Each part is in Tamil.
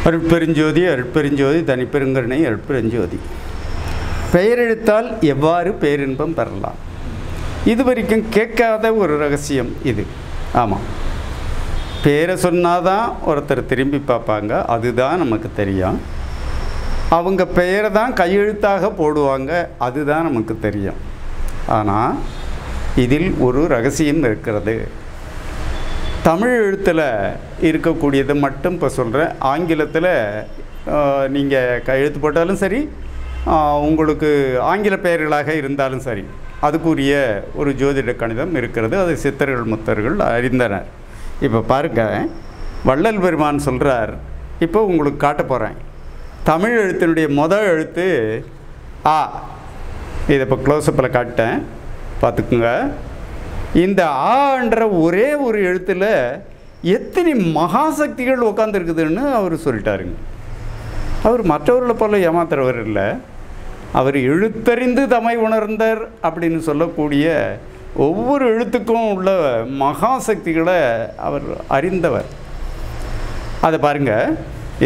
அருட்பெருஞ்சோதி அருட்பெருஞ்சோதி தனிப்பெருங்கருணை அருட்பெருஞ்சோதி. பெயரெழுத்தால் எவ்வாறு பேரின்பம் பெறலாம்? இது வரைக்கும் கேட்காத ஒரு ரகசியம் இது. ஆமாம், பேரை சொன்னாதான் ஒருத்தர் திரும்பி பார்ப்பாங்க, அதுதான் நமக்கு தெரியும். அவங்க பெயரை தான் கையெழுத்தாக போடுவாங்க, அதுதான் நமக்கு தெரியும். ஆனால் இதில் ஒரு ரகசியம் இருக்கிறது. தமிழ் எழுத்தில் இருக்கக்கூடியது மட்டும் இப்போ சொல்கிறேன். ஆங்கிலத்தில் நீங்கள் கையெழுத்து போட்டாலும் சரி, உங்களுக்கு ஆங்கில பெயர்களாக இருந்தாலும் சரி, அதுக்குரிய ஒரு ஜோதிட கணிதம் இருக்கிறது. அது சித்தர்கள் முத்தர்கள் அறிந்தனர். இப்போ பாருங்க, வள்ளல் பெருமான் சொல்கிறார். இப்போ உங்களுக்கு காட்ட போகிறேன். தமிழ் எழுத்தினுடைய முதல் எழுத்து ஆ. இதை இப்போ க்ளோஸ்அப்பில் காட்டேன், பார்த்துக்குங்க. இந்த ஆன்ற ஒரே ஒரு எழுத்தில் எத்தனை மகாசக்திகள் உட்காந்துருக்குதுன்னு அவர் சொல்லிட்டாருங்க. அவர் மற்றவர்களை போல ஏமாத்துறவர் இல்லை. அவர் எழுத்தறிந்து தம்மை உணர்ந்தார் அப்படின்னு சொல்லக்கூடிய ஒவ்வொரு எழுத்துக்கும் உள்ள மகாசக்திகளை அவர் அறிந்தவர். அதை பாருங்கள்,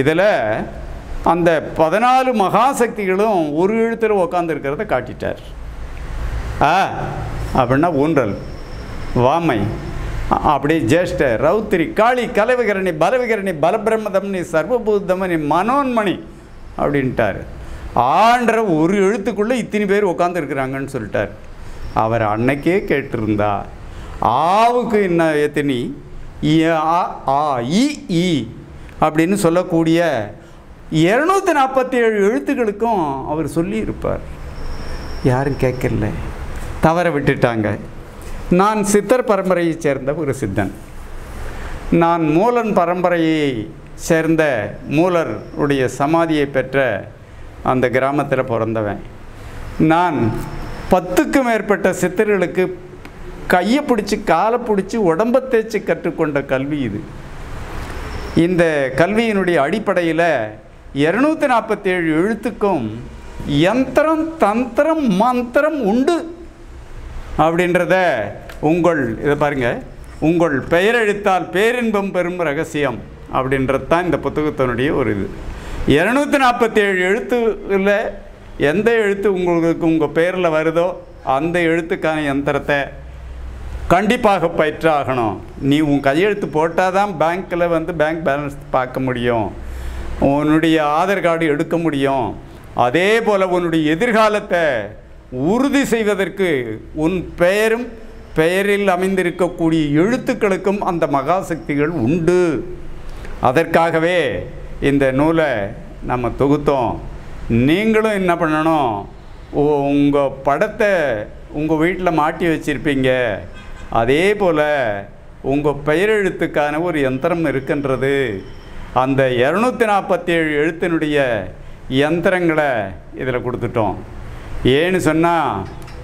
இதில் அந்த 14 மகாசக்திகளும் ஒரு எழுத்தில் உட்காந்துருக்கிறத காட்டிட்டார். அப்படின்னா ஊன்றல், வாமை, அப்படி ஜேஷ்ட, ரௌத்திரி, காளி, கலைவிகரணி, பலவிகரணி, பலபிரம்மதம்னி, சர்வபூதமணி, மனோன்மணி அப்படின்ட்டார். ஆன்ற ஒரு எழுத்துக்குள்ளே இத்தனை பேர் உட்காந்துருக்குறாங்கன்னு சொல்லிட்டார். அவர் அன்னைக்கே கேட்டிருந்தா ஆவுக்கு என்ன எத்தனி இ அப்படின்னு சொல்லக்கூடிய 247 எழுத்துக்களுக்கும் அவர் சொல்லியிருப்பார். யாரும் கேட்கல, தவற விட்டுட்டாங்க. நான் சித்தர் பரம்பரையைச் சேர்ந்த ஒரு சித்தன். நான் மூலன் பரம்பரையை சேர்ந்த மூலர் உடைய சமாதியை பெற்ற அந்த கிராமத்தில் பிறந்தவன். நான் 10க்கும் மேற்பட்ட சித்தர்களுக்கு கையை பிடிச்சி காலை பிடிச்சி உடம்பை தேய்ச்சி கற்றுக்கொண்ட கல்வி இது. இந்த கல்வியினுடைய அடிப்படையில் 247 எழுத்துக்கும் யந்திரம், தந்திரம், மந்திரம் உண்டு அப்படின்றத இதை பாருங்கள், உங்கள் பெயரெழுத்தால் பேரின்பம் பெறும் ரகசியம் அப்படின்றது தான் இந்த புத்தகத்தினுடைய ஒரு இது. 247 எழுத்துல எந்த எழுத்து உங்களுக்கு உங்கள் பேரில் வருதோ அந்த எழுத்துக்கான யந்திரத்தை கண்டிப்பாக பயிற்றாகணும். நீ உன் கையெழுத்து போட்டால் தான் பேங்க்கில் பேங்க் பேலன்ஸ் பார்க்க முடியும், உன்னுடைய ஆதார் கார்டு எடுக்க முடியும். அதே போல் உன்னுடைய எதிர்காலத்தை உறுதி செய்வதற்கு உன் பெயரும் பெயரில் அமைந்திருக்கக்கூடிய எழுத்துக்களுக்கும் அந்த மகாசக்திகள் உண்டு. அதற்காகவே இந்த நூலை நம்ம தொகுத்தோம். நீங்களும் என்ன பண்ணணும், உங்கள் படத்தை உங்கள் வீட்டில் மாட்டி வச்சுருப்பீங்க. அதே போல் உங்கள் பெயரெழுத்துக்கான ஒரு யந்திரம் இருக்கின்றது. அந்த 247 எழுத்தினுடைய யந்திரங்களை இதில் கொடுத்துட்டோம். ஏன்னு சொன்னால்,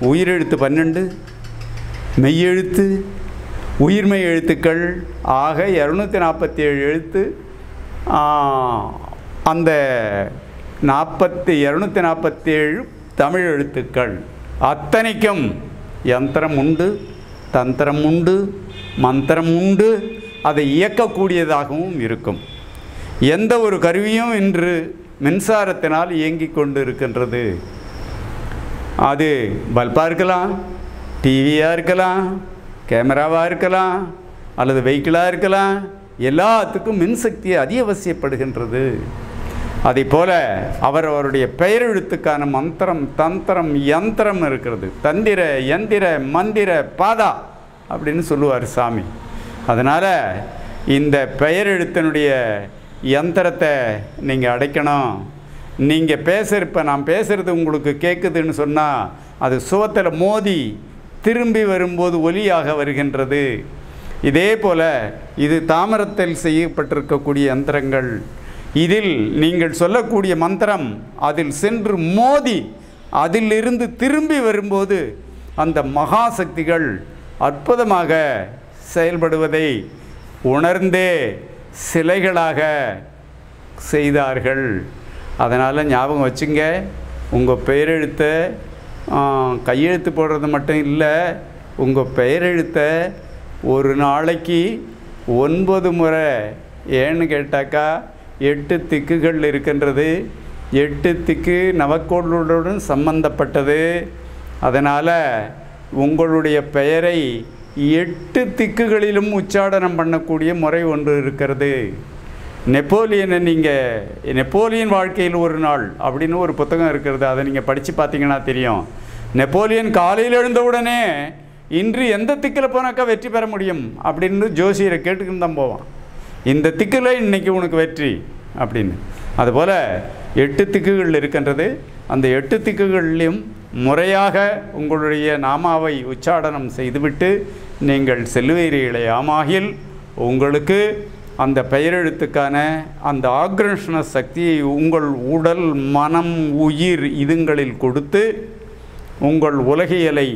உயிரெழுத்து 12, மெய்யெழுத்து, உயிர்மெய் எழுத்துக்கள் ஆக 247 எழுத்து. அந்த 247 தமிழ் எழுத்துக்கள் அத்தனைக்கும் யந்திரம் உண்டு, தந்திரம் உண்டு, மந்திரம் உண்டு. அதை இயக்கக்கூடியதாகவும் இருக்கும். எந்த ஒரு கருவியும் இன்று மின்சாரத்தினால் இயங்கிக் கொண்டு இருக்கின்றது. அது பல்பாக இருக்கலாம், டிவியாக இருக்கலாம், கேமராவாக இருக்கலாம், அல்லது வெஹிக்கிளாக இருக்கலாம். எல்லாத்துக்கும் மின்சக்தி அதிகவசியப்படுகின்றது. அதே போல் அவருடைய பெயரெழுத்துக்கான மந்திரம், தந்திரம், யந்திரம் இருக்கிறது. தந்திர, யந்திர, மந்திர, பாதா அப்படின்னு சொல்லுவார் சாமி. அதனால் இந்த பெயரெழுத்தினுடைய யந்திரத்தை நீங்கள் அடைக்கணும். நீங்கள் இப்போ நான் பேசுகிறது உங்களுக்கு கேட்குதுன்னு சொன்னால் அது சுவத்தில் மோதி திரும்பி வரும்போது ஒலியாக வருகின்றது. இதே போல் இது தாமிரத்தில் செய்யப்பட்டிருக்கக்கூடிய யந்திரங்கள். இதில் நீங்கள் சொல்லக்கூடிய மந்திரம் அதில் சென்று மோதி அதிலிருந்து திரும்பி வரும்போது அந்த மகாசக்திகள் அற்புதமாக செயல்படுவதை உணர்ந்தே சிலைகளாக செய்தார்கள். அதனால் ஞாபகம் வச்சுங்க, உங்கள் பெயரெழுத்தை கையெழுத்து போடுறது மட்டும் இல்லை, உங்கள் பெயரெழுத்தை ஒரு நாளைக்கு 9 முறை, ஏன்னு கேட்டாக்கா 8 திக்குகள் இருக்கின்றது. 8 திக்கு நவக்கோளுடன் சம்பந்தப்பட்டது. அதனால் உங்களுடைய பெயரை 8 திக்குகளிலும் உச்சாடனம் பண்ணக்கூடிய முறை ஒன்று இருக்கிறது. நெப்போலியன் வாழ்க்கையில் ஒரு நாள் அப்படின்னு ஒரு புத்தகம் இருக்கிறது. அதை நீங்கள் படித்து பார்த்தீங்கன்னா தெரியும். நெப்போலியன் காலையில் எழுந்தவுடனே இன்று எந்த திக்கில் போனாக்கா வெற்றி பெற முடியும் அப்படின்னு ஜோசியரை கேட்டுக்கின்னு தான் போவான். இந்த திக்கில் இன்றைக்கி உனக்கு வெற்றி அப்படின்னு. அதுபோல் 8 திக்குகள் இருக்கின்றது. அந்த 8 திக்குகளிலும் முறையாக உங்களுடைய நாமாவை உச்சாடனம் செய்துவிட்டு நீங்கள் செல்லுவீர்களே ஆமாகில் உங்களுக்கு அந்த பெயரெழுத்துக்கான அந்த ஆக்ரஷண சக்தியை உங்கள் உடல், மனம், உயிர் இதுங்களில் கொடுத்து உங்கள் உலகியலை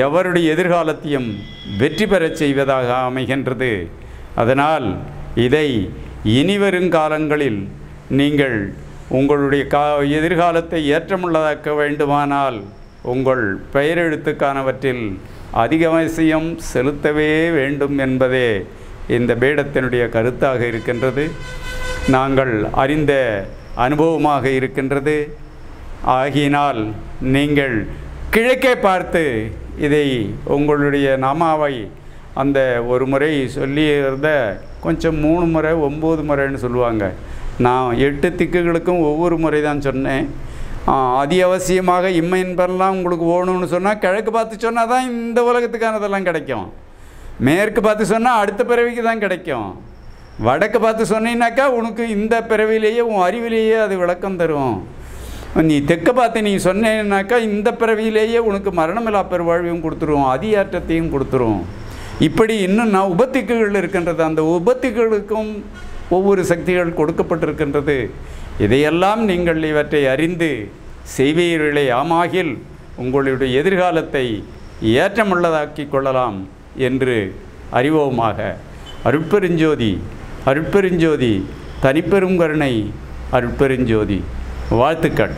எவருடைய எதிர்காலத்தையும் வெற்றி பெறச் செய்வதாக அமைகின்றது. அதனால் இதை இனிவருங்காலங்களில் நீங்கள் உங்களுடைய எதிர்காலத்தை ஏற்றமுள்ளதாக்க வேண்டுமானால் உங்கள் பெயரெழுத்துக்கானவற்றில் அதிக அவசியம் செலுத்தவே வேண்டும் என்பதே இந்த பீடத்தினுடைய கருத்தாக இருக்கின்றது. நாங்கள் அறிந்த அனுபவமாக இருக்கின்றது. ஆகினால் நீங்கள் கிழக்கே பார்த்து இதை உங்களுடைய நாமாவை அந்த ஒரு முறை சொல்லியிருந்த கொஞ்சம் 3 முறை 9 முறைன்னு சொல்லுவாங்க. நான் 8 திக்குகளுக்கும் ஒவ்வொரு முறை தான் சொன்னேன். அத்தியாவசியமாக இம்மைன்பெல்லாம் உங்களுக்கு ஓணும்னு சொன்னால் கிழக்கு பார்த்து சொன்னால் தான் இந்த உலகத்துக்கானதெல்லாம் கிடைக்கும். மேற்கு பார்த்து சொன்னால் அடுத்த பிறவிக்கு தான் கிடைக்கும். வடக்கு பார்த்து சொன்னீங்கன்னாக்கா உனக்கு இந்த பிறவிலேயே உன் அறிவிலேயே அது விளக்கம் தரும். நீ தெற்க பார்த்து நீ சொன்னேன்னாக்கா இந்த பிறவியிலேயே உனக்கு மரணமில்லா பெருவாழ்வையும் கொடுத்துரும், அதியாற்றத்தையும் கொடுத்துரும். இப்படி இன்னும் நான் உபத்திக்குகள் இருக்கின்றது. அந்த உபத்திகளுக்கும் ஒவ்வொரு சக்திகள் கொடுக்கப்பட்டிருக்கின்றது. இதையெல்லாம் நீங்கள் இவற்றை அறிந்து செய்வீர்களே ஆமாகில் உங்களுடைய எதிர்காலத்தை ஏற்றமுள்ளதாக்கி கொள்ளலாம் என்று அறிவோமாக. அருட்பெருஞ்சோதி அருட்பெருஞ்சோதி தனிப்பெரும் கருணை அருட்பெருஞ்சோதி. வாழ்த்துக்கள்.